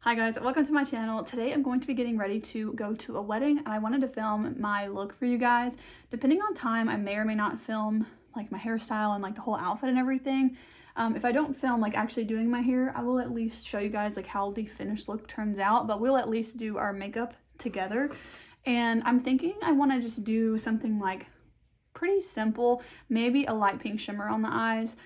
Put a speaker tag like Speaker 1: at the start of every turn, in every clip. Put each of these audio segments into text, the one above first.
Speaker 1: Hi guys, welcome to my channel. Today I'm going to be getting ready to go to a wedding and I wanted to film my look for you guys. Depending on time, I may or may not film like my hairstyle and like the whole outfit and everything. If I don't film like actually doing my hair, I will at least show you guys like how the finished look turns out, but we'll at least do our makeup together. And I'm thinking I want to just do something like pretty simple, maybe a light pink shimmer on the eyes.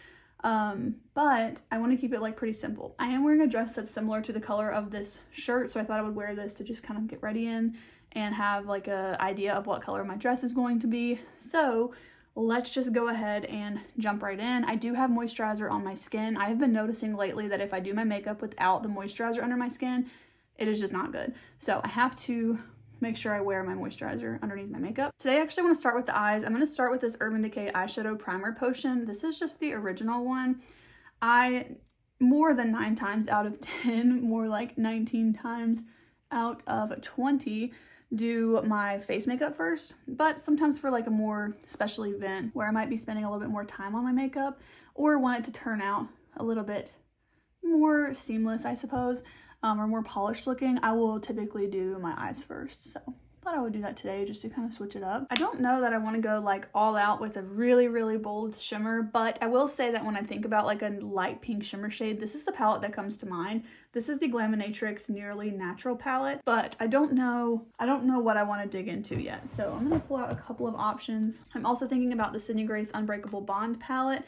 Speaker 1: But I want to keep it like pretty simple. I am wearing a dress that's similar to the color of this shirt, so I thought I would wear this to just kind of get ready in and have like a idea of what color my dress is going to be. So let's just go ahead and jump right in. I do have moisturizer on my skin. I have been noticing lately that if I do my makeup without the moisturizer under my skin, it is just not good. So I have to make sure I wear my moisturizer underneath my makeup. Today I actually want to start with the eyes. I'm going to start with this Urban Decay eyeshadow primer potion. This is just the original one. I more than 9 times out of 10, more like 19 times out of 20 do my face makeup first, but sometimes for like a more special event where I might be spending a little bit more time on my makeup or want it to turn out a little bit more seamless, I suppose, or more polished looking, I will typically do my eyes first. So thought I would do that today just to kind of switch it up. I don't know that I want to go like all out with a really bold shimmer, but I will say that when I think about like a light pink shimmer shade, this is the palette that comes to mind. This is the Glaminatrix Nearly Natural palette, but I don't know what I want to dig into yet. So I'm going to pull out a couple of options. I'm also thinking about the Sydney Grace Unbreakable Bond palette.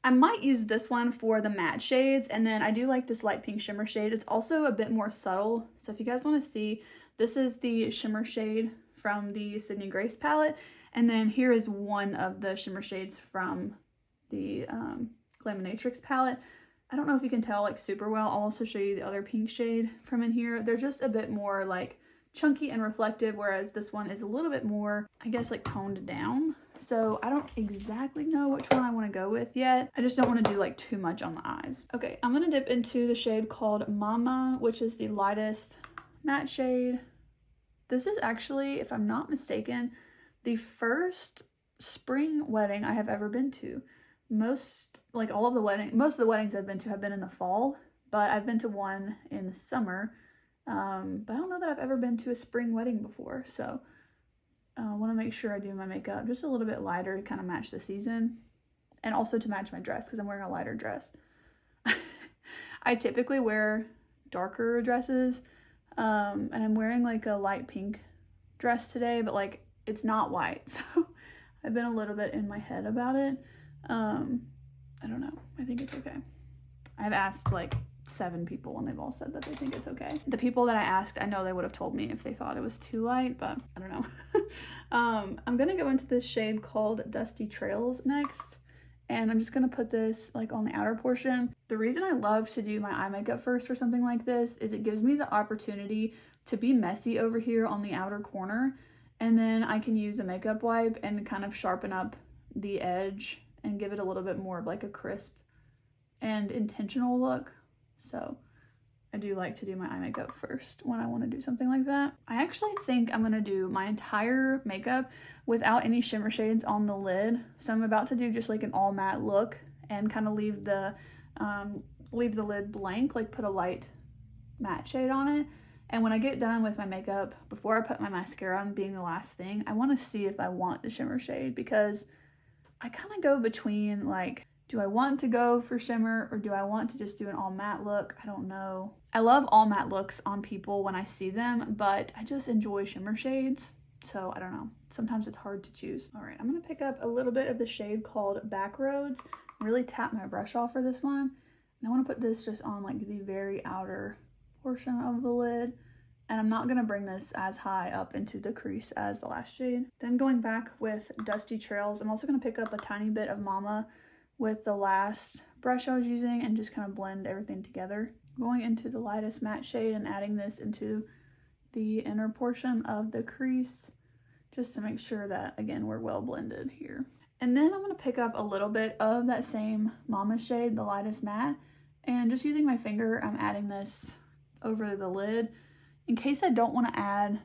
Speaker 1: I might use this one for the matte shades, and then I do like this light pink shimmer shade. It's also a bit more subtle, so if you guys want to see, this is the shimmer shade from the Sydney Grace palette, and then here is one of the shimmer shades from the Glaminatrix palette. I don't know if you can tell like super well. I'll also show you the other pink shade from in here. They're just a bit more like chunky and reflective, whereas this one is a little bit more, I guess, like toned down. So I don't exactly know which one I want to go with yet. I just don't want to do like too much on the eyes. Okay, I'm going to dip into the shade called Mama, which is the lightest matte shade. This is actually, if I'm not mistaken, the first spring wedding I have ever been to. Most of the weddings I've been to have been in the fall, but I've been to one in the summer. But I don't know that I've ever been to a spring wedding before, so I want to make sure I do my makeup just a little bit lighter to kind of match the season, and also to match my dress because I'm wearing a lighter dress. I typically wear darker dresses, and I'm wearing like a light pink dress today, but like it's not white, so I've been a little bit in my head about it. I don't know. I think it's okay. I've asked like 7 people and they've all said that they think it's okay. The people that I asked, I know they would have told me if they thought it was too light, but I don't know. I'm gonna go into this shade called Dusty Trails next, and I'm just gonna put this like on the outer portion. The reason I love to do my eye makeup first for something like this is it gives me the opportunity to be messy over here on the outer corner, and then I can use a makeup wipe and kind of sharpen up the edge and give it a little bit more of like a crisp and intentional look. So I do like to do my eye makeup first when I want to do something like that. I actually think I'm going to do my entire makeup without any shimmer shades on the lid. So I'm about to do just like an all matte look and kind of leave the lid blank, like put a light matte shade on it. And when I get done with my makeup, before I put my mascara on being the last thing, I want to see if I want the shimmer shade, because I kind of go between like, do I want to go for shimmer or do I want to just do an all matte look? I don't know. I love all matte looks on people when I see them, but I just enjoy shimmer shades. So I don't know. Sometimes it's hard to choose. All right, I'm going to pick up a little bit of the shade called Backroads. Really tap my brush off for this one. And I want to put this just on like the very outer portion of the lid. And I'm not going to bring this as high up into the crease as the last shade. Then going back with Dusty Trails, I'm also going to pick up a tiny bit of Mama with the last brush I was using and just kind of blend everything together. Going into the lightest matte shade and adding this into the inner portion of the crease just to make sure that, again, we're well blended here. And then I'm going to pick up a little bit of that same Mama shade, the lightest matte, and just using my finger, I'm adding this over the lid. In case I don't want to add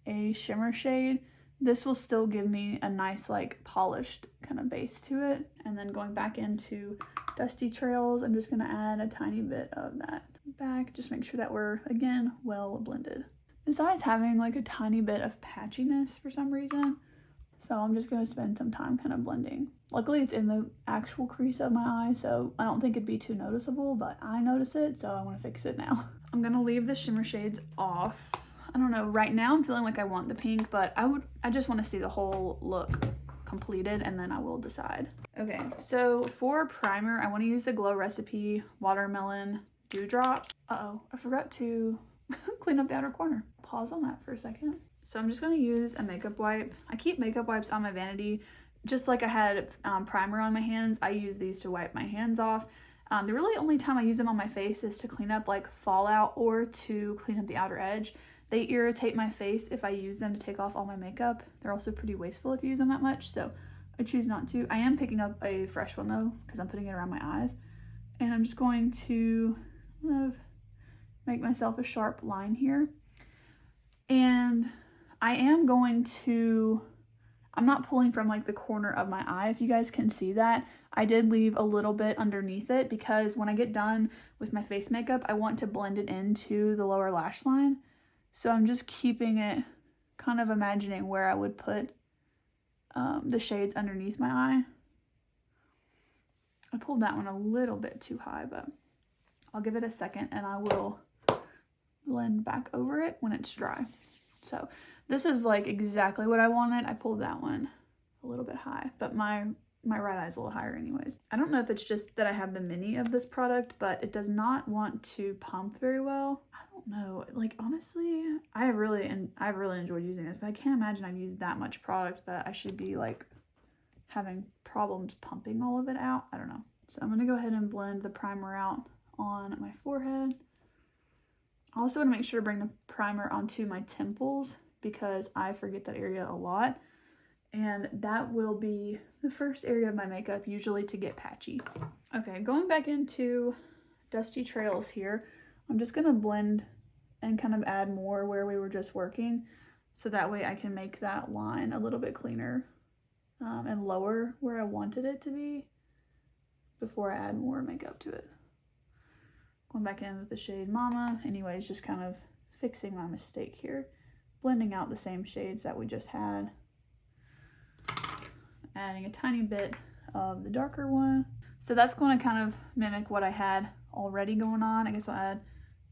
Speaker 1: a shimmer shade, this will still give me a nice like polished kind of base to it. And then going back into Dusty Trails, I'm just going to add a tiny bit of that back. Just make sure that we're, again, well blended. This eye is having like a tiny bit of patchiness for some reason, so I'm just going to spend some time kind of blending. Luckily, it's in the actual crease of my eye, so I don't think it'd be too noticeable, but I notice it, so I want to fix it now. I'm going to leave the shimmer shades off. I don't know, right now I'm feeling like I want the pink, but I just want to see the whole look completed, and then I will decide. Okay, so for primer, I want to use the Glow Recipe Watermelon Dewdrops. Uh-oh, I forgot to clean up the outer corner. Pause on that for a second. So I'm just going to use a makeup wipe. I keep makeup wipes on my vanity. Just like I had primer on my hands, I use these to wipe my hands off. The really only time I use them on my face is to clean up like fallout or to clean up the outer edge. They irritate my face if I use them to take off all my makeup. They're also pretty wasteful if you use them that much, so I choose not to. I am picking up a fresh one though, because I'm putting it around my eyes. And I'm just going to kind of make myself a sharp line here. And I am going to, I'm not pulling from like the corner of my eye, if you guys can see that. I did leave a little bit underneath it because when I get done with my face makeup, I want to blend it into the lower lash line. So I'm just keeping it, kind of imagining where I would put the shades underneath my eye. I pulled that one a little bit too high, but I'll give it a second and I will blend back over it when it's dry. So this is like exactly what I wanted. I pulled that one a little bit high, but my right eye is a little higher anyways. I don't know if it's just that I have the mini of this product, but it does not want to pump very well. I don't know, like honestly, I really enjoyed using this, but I can't imagine I've used that much product that I should be like having problems pumping all of it out. I don't know. So I'm gonna go ahead and blend the primer out on my forehead. I also want to make sure to bring the primer onto my temples because I forget that area a lot. And that will be the first area of my makeup usually to get patchy. Okay, going back into Dusty Trails here, I'm just gonna blend and kind of add more where we were just working. So that way I can make that line a little bit cleaner and lower where I wanted it to be before I add more makeup to it. Going back in with the shade Mama. Anyways, just kind of fixing my mistake here. Blending out the same shades that we just had. Adding a tiny bit of the darker one. So that's going to kind of mimic what I had already going on. I guess I'll add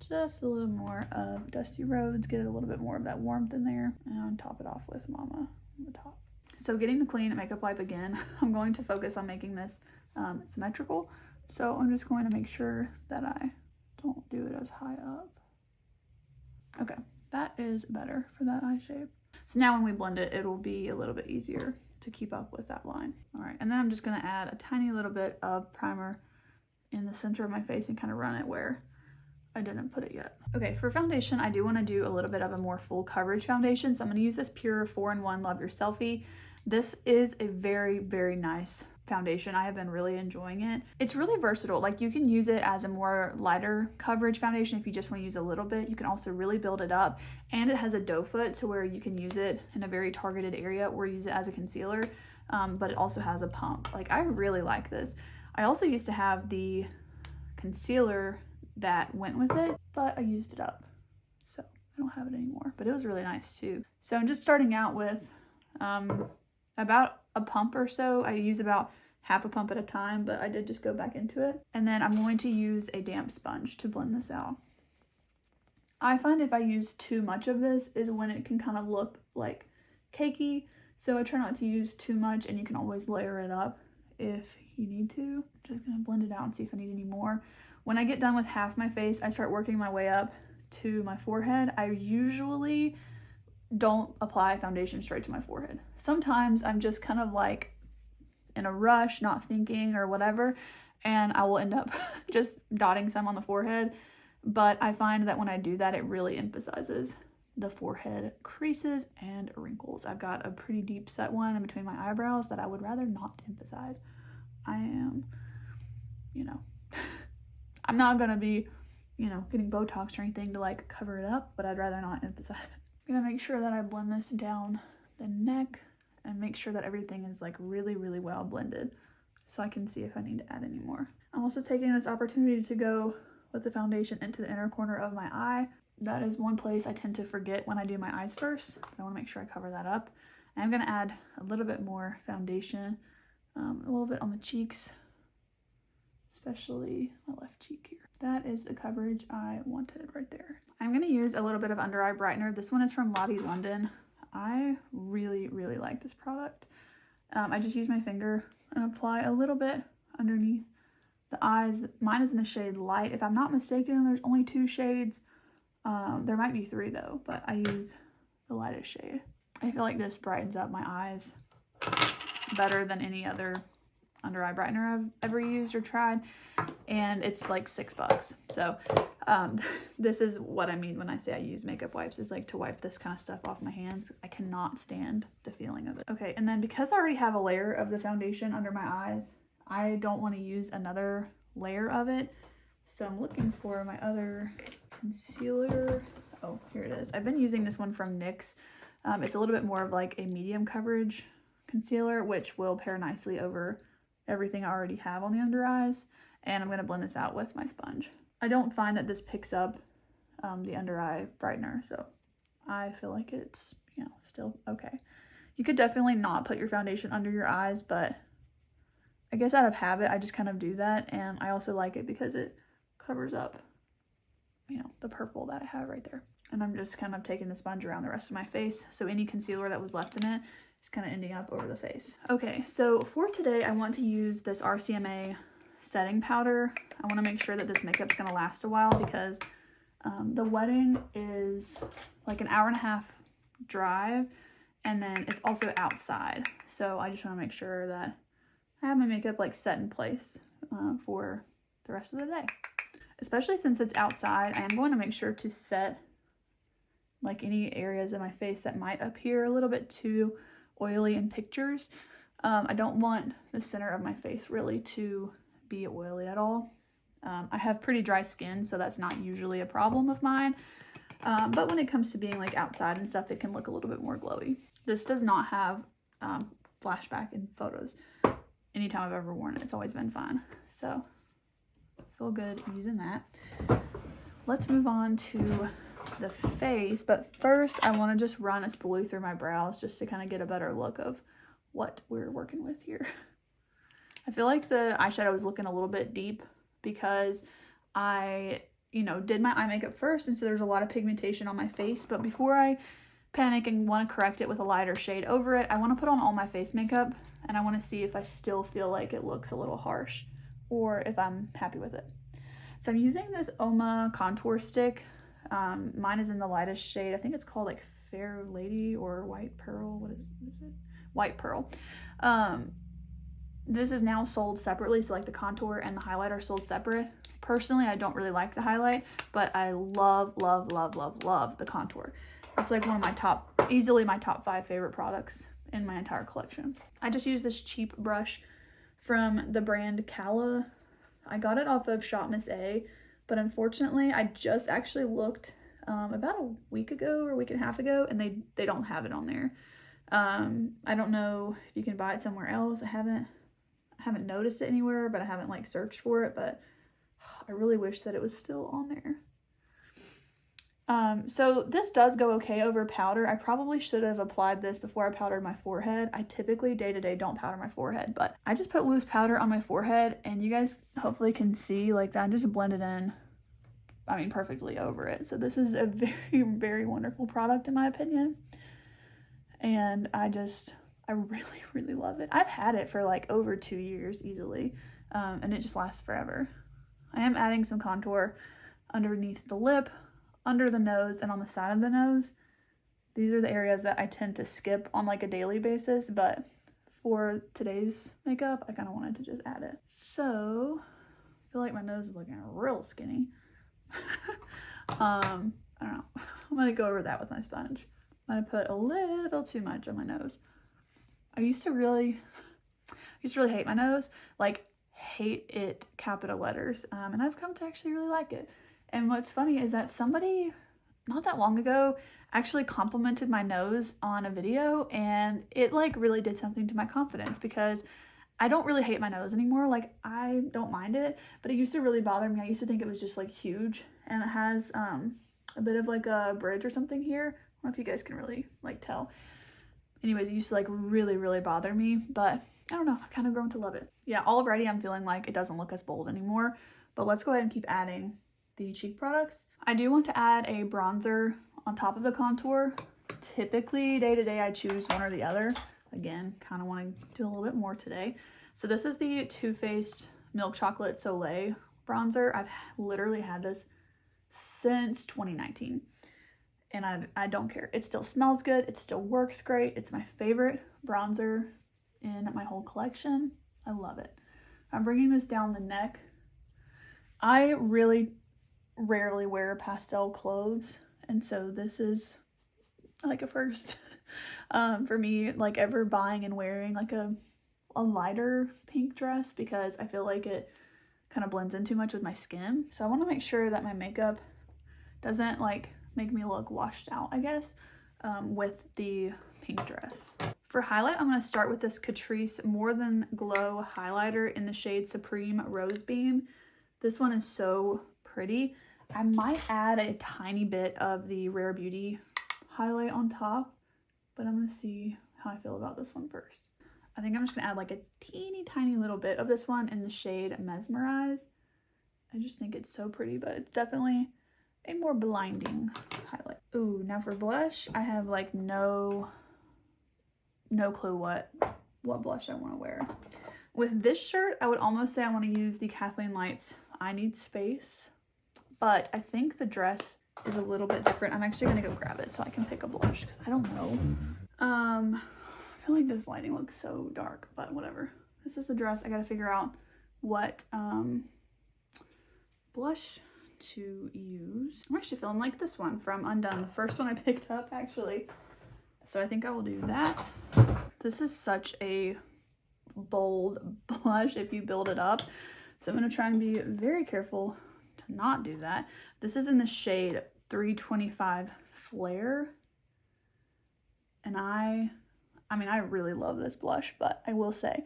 Speaker 1: just a little more of Dusty Roads, get a little bit more of that warmth in there, and top it off with Mama on the top. So getting the clean makeup wipe again, I'm going to focus on making this symmetrical. So I'm just going to make sure that I don't do it as high up. Okay, that is better for that eye shape. So now when we blend it, it will be a little bit easier to keep up with that line. All right, and then I'm just gonna add a tiny little bit of primer in the center of my face and kind of run it where I didn't put it yet. Okay, for foundation, I do wanna do a little bit of a more full coverage foundation. So I'm gonna use this Pure 4-in-1 Love Your Selfie. This is a very, very nice foundation. I have been really enjoying it. It's really versatile. Like you can use it as a more lighter coverage foundation if you just want to use a little bit. You can also really build it up, and it has a doe foot to where you can use it in a very targeted area or use it as a concealer, but it also has a pump. Like I really like this. I also used to have the concealer that went with it, but I used it up, so I don't have it anymore, but it was really nice too. So I'm just starting out with about a pump or so. I use about half a pump at a time, but I did just go back into it. And then I'm going to use a damp sponge to blend this out. I find if I use too much of this is when it can kind of look like cakey. So I try not to use too much, and you can always layer it up if you need to. I'm just gonna blend it out and see if I need any more. When I get done with half my face, I start working my way up to my forehead. I usually don't apply foundation straight to my forehead. Sometimes I'm just kind of like in a rush, not thinking or whatever, and I will end up just dotting some on the forehead. But I find that when I do that, it really emphasizes the forehead creases and wrinkles. I've got a pretty deep set one in between my eyebrows that I would rather not emphasize. I am, you know, I'm not gonna be, you know, getting Botox or anything to like cover it up, but I'd rather not emphasize it. I'm gonna make sure that I blend this down the neck and make sure that everything is like really, really well blended so I can see if I need to add any more. I'm also taking this opportunity to go with the foundation into the inner corner of my eye. That is one place I tend to forget when I do my eyes first. I want to make sure I cover that up. And I'm going to add a little bit more foundation, a little bit on the cheeks, especially my left cheek here. That is the coverage I wanted right there. I'm going to use a little bit of under eye brightener. This one is from Lottie London. I really, really like this product. I just use my finger and apply a little bit underneath the eyes. Mine is in the shade Light. If I'm not mistaken, there's only 2 shades. There might be 3 though, but I use the lightest shade. I feel like this brightens up my eyes better than any other under eye brightener I've ever used or tried, and it's like $6. So this is what I mean when I say I use makeup wipes, is like to wipe this kind of stuff off my hands, because I cannot stand the feeling of it. Okay, and then because I already have a layer of the foundation under my eyes, I don't want to use another layer of it, so I'm looking for my other concealer. Oh, here it is. I've been using this one from NYX. It's a little bit more of like a medium coverage concealer, which will pair nicely over everything I already have on the under eyes, and I'm going to blend this out with my sponge. I don't find that this picks up the under eye brightener, so I feel like it's, you know, still okay. You could definitely not put your foundation under your eyes, but I guess out of habit I just kind of do that, and I also like it because it covers up, you know, the purple that I have right there. And I'm just kind of taking the sponge around the rest of my face, so any concealer that was left in it is kind of ending up over the face. Okay, so for today I want to use this RCMA setting powder. I want to make sure that this makeup's going to last a while, because the wedding is like an 1.5 hour drive, and then it's also outside, so I just want to make sure that I have my makeup like set in place for the rest of the day. Especially since it's outside, I am going to make sure to set like any areas of my face that might appear a little bit too oily in pictures. I don't want the center of my face really to be oily at all. I have pretty dry skin, so that's not usually a problem of mine. But when it comes to being like outside and stuff, it can look a little bit more glowy. This does not have flashback in photos. Anytime I've ever worn it, it's always been fine. So I feel good using that. Let's move on to the face, but first I want to just run a spoolie through my brows just to kind of get a better look of what we're working with here. I feel like the eyeshadow was looking a little bit deep because I, you know, did my eye makeup first, and so there's a lot of pigmentation on my face, but before I panic and want to correct it with a lighter shade over it, I want to put on all my face makeup, and I want to see if I still feel like it looks a little harsh or if I'm happy with it. So I'm using this Oma contour stick. Mine is in the lightest shade. I think it's called like Fair Lady or White Pearl. What is it? White Pearl. This is now sold separately, so like the contour and the highlight are sold separate. Personally, I don't really like the highlight, but I love, love, love, love, love the contour. It's like one of my easily my top 5 favorite products in my entire collection. I just use this cheap brush from the brand Cala. I got it off of Shop Miss A, but unfortunately I just actually looked about a week ago or a week and a half ago, and they don't have it on there. I don't know if you can buy it somewhere else. I haven't noticed it anywhere, but I haven't like searched for it, but I really wish that it was still on there. So this does go okay over powder. I probably should have applied this before I powdered my forehead. I typically day to day don't powder my forehead, but I just put loose powder on my forehead, and you guys hopefully can see like that. I just blended in, I mean, perfectly over it. So this is a very, very wonderful product in my opinion. And I really, really love it. I've had it for like over 2 years easily, and it just lasts forever. I am adding some contour underneath the lip, under the nose, and on the side of the nose. These are the areas that I tend to skip on like a daily basis, but for today's makeup, I kind of wanted to just add it. So I feel like my nose is looking real skinny. I don't know. I'm gonna go over that with my sponge. I'm gonna put a little too much on my nose. I used to really hate my nose, like hate it, capital letters, and I've come to actually really like it. And what's funny is that somebody not that long ago actually complimented my nose on a video, and it like really did something to my confidence, because I don't really hate my nose anymore. Like, I don't mind it, but it used to really bother me. I used to think it was just like huge, and it has a bit of like a bridge or something here. I don't know if you guys can really like tell. Anyways, it used to like really bother me, but I don't know, I've kind of grown to love it. Yeah, already I'm feeling like it doesn't look as bold anymore, but let's go ahead and keep adding the cheek products. I do want to add a bronzer on top of the contour. Typically day to day I choose one or the other. Again, kind of want to do a little bit more today. So this is the Too Faced Milk Chocolate Soleil bronzer. I've literally had this since 2019 and I don't care. It still smells good. It still works great. It's my favorite bronzer in my whole collection. I love it. I'm bringing this down the neck. I really rarely wear pastel clothes, and so this is like a first for me, like ever buying and wearing like a lighter pink dress, because I feel like it kind of blends in too much with my skin. So I want to make sure that my makeup doesn't like make me look washed out, I guess, with the pink dress. For highlight, I'm going to start with this Catrice More Than Glow highlighter in the shade Supreme Rose Beam. This one is so pretty. I might add a tiny bit of the Rare Beauty highlight on top, but I'm going to see how I feel about this one first. I think I'm just going to add like a teeny tiny little bit of this one in the shade Mesmerize. I just think it's so pretty, but it's definitely a more blinding highlight. Ooh, now for blush, I have like no clue what blush I want to wear. With this shirt, I would almost say I want to use the Kathleen Lights I Need Space, but I think the dress is a little bit different. I'm actually gonna go grab it so I can pick a blush because I don't know. I feel like this lighting looks so dark, but whatever. This is the dress. I gotta figure out what blush to use. I'm actually feeling like this one from Undone, the first one I picked up actually. So I think I will do that. This is such a bold blush if you build it up, so I'm going to try and be very careful to not do that. This is in the shade 325 Flare, and I mean I really love this blush, but I will say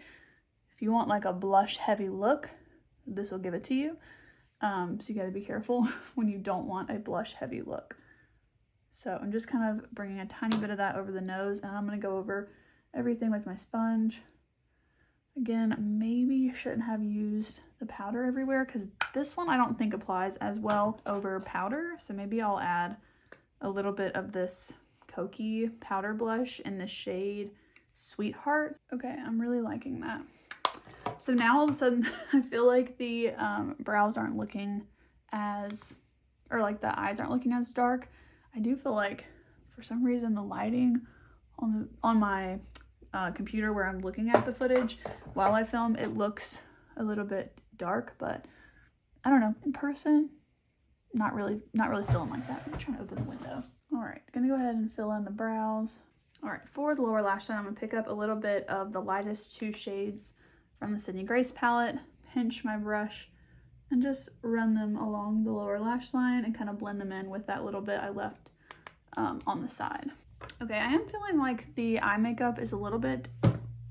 Speaker 1: if you want like a blush heavy look, this will give it to you. So you got to be careful when you don't want a blush heavy look. So I'm just kind of bringing a tiny bit of that over the nose, and I'm going to go over everything with my sponge. Again, maybe you shouldn't have used the powder everywhere because this one I don't think applies as well over powder. So maybe I'll add a little bit of this Kokie powder blush in the shade Sweetheart. Okay, I'm really liking that. So now all of a sudden I feel like the brows aren't looking as, or like the eyes aren't looking as dark. I do feel like for some reason the lighting on my computer where I'm looking at the footage while I film, it looks a little bit dark, but I don't know, in person, not really feeling like that. I'm trying to open the window. All right, gonna go ahead and fill in the brows. All right, for the lower lash line, I'm gonna pick up a little bit of the lightest two shades from the Sydney Grace palette, pinch my brush, and just run them along the lower lash line and kind of blend them in with that little bit I left on the side. Okay, I am feeling like the eye makeup is a little bit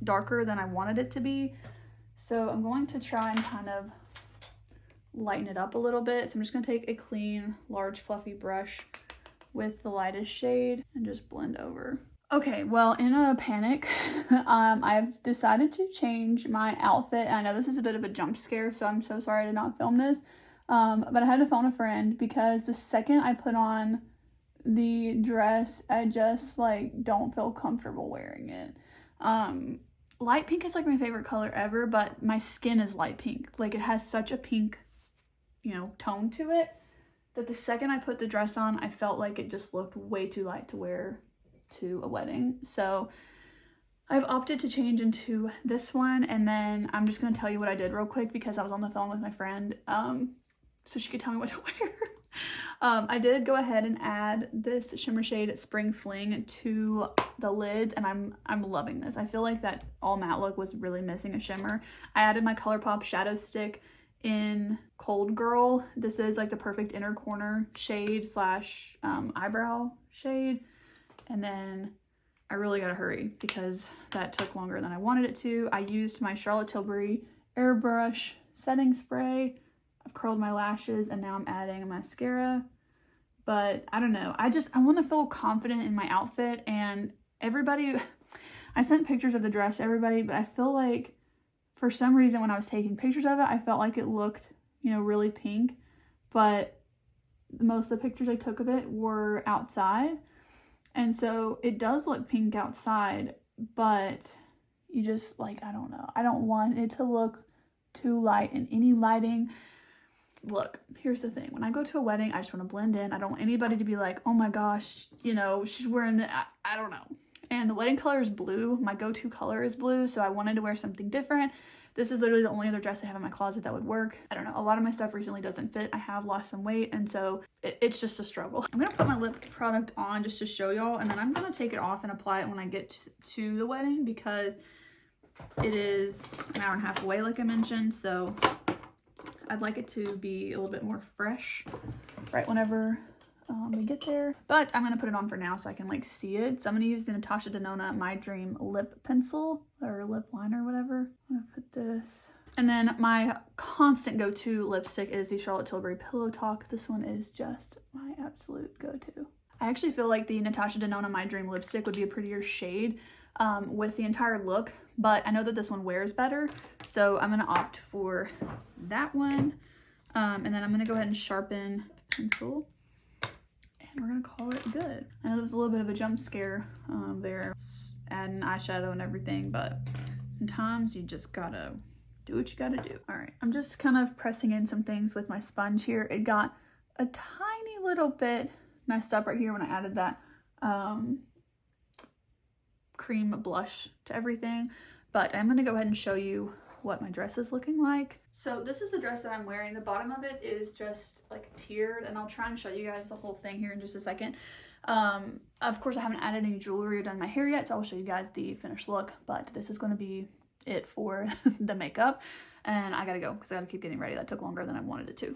Speaker 1: darker than I wanted it to be, so I'm going to try and kind of lighten it up a little bit. So I'm just going to take a clean, large, fluffy brush with the lightest shade and just blend over. Okay, well, in a panic, I've decided to change my outfit, and I know this is a bit of a jump scare, so I'm so sorry to not film this, but I had to phone a friend because the second I put on the dress, I just like don't feel comfortable wearing it. Light pink is like my favorite color ever, but my skin is light pink. Like it has such a pink, you know, tone to it that the second I put the dress on, I felt like it just looked way too light to wear to a wedding. So I've opted to change into this one, and then I'm just gonna tell you what I did real quick because I was on the phone with my friend so she could tell me what to wear. I did go ahead and add this shimmer shade Spring Fling to the lids, and I'm loving this. I feel like that all matte look was really missing a shimmer. I added my ColourPop shadow stick in Cold Girl. This is like the perfect inner corner shade slash eyebrow shade. And then I really gotta hurry because that took longer than I wanted it to. I used my Charlotte Tilbury airbrush setting spray. I've curled my lashes and now I'm adding a mascara. But I don't know. I want to feel confident in my outfit, and everybody, I sent pictures of the dress to everybody, but I feel like for some reason when I was taking pictures of it, I felt like it looked, you know, really pink, but most of the pictures I took of it were outside. And so it does look pink outside, but you just like, I don't know. I don't want it to look too light in any lighting. Look, here's the thing. When I go to a wedding, I just want to blend in. I don't want anybody to be like, oh my gosh, you know, she's wearing the, I don't know. And the wedding color is blue. My go-to color is blue, so I wanted to wear something different. This is literally the only other dress I have in my closet that would work. I don't know. A lot of my stuff recently doesn't fit. I have lost some weight, and so it's just a struggle. I'm going to put my lip product on just to show y'all, and then I'm going to take it off and apply it when I get to the wedding because it is an hour and a half away, like I mentioned, so I'd like it to be a little bit more fresh right whenever we get there. But I'm going to put it on for now so I can like see it. So I'm going to use the Natasha Denona My Dream lip pencil or lip liner, whatever. I'm going to put this. And then my constant go-to lipstick is the Charlotte Tilbury Pillow Talk. This one is just my absolute go-to. I actually feel like the Natasha Denona My Dream lipstick would be a prettier shade with the entire look, but I know that this one wears better, so I'm gonna opt for that one. And then I'm gonna go ahead and sharpen the pencil, and we're gonna call it good. I know there was a little bit of a jump scare there, adding eyeshadow and everything, but sometimes you just gotta do what you gotta do. All right, I'm just kind of pressing in some things with my sponge here. It got a tiny little bit messed up right here when I added that cream blush to everything, but I'm going to go ahead and show you what my dress is looking like. So this is the dress that I'm wearing. The bottom of it is just like tiered, and I'll try and show you guys the whole thing here in just a second. Of course I haven't added any jewelry or done my hair yet, so I'll show you guys the finished look, but this is going to be it for the makeup, and I gotta go because I gotta keep getting ready. That took longer than I wanted it to.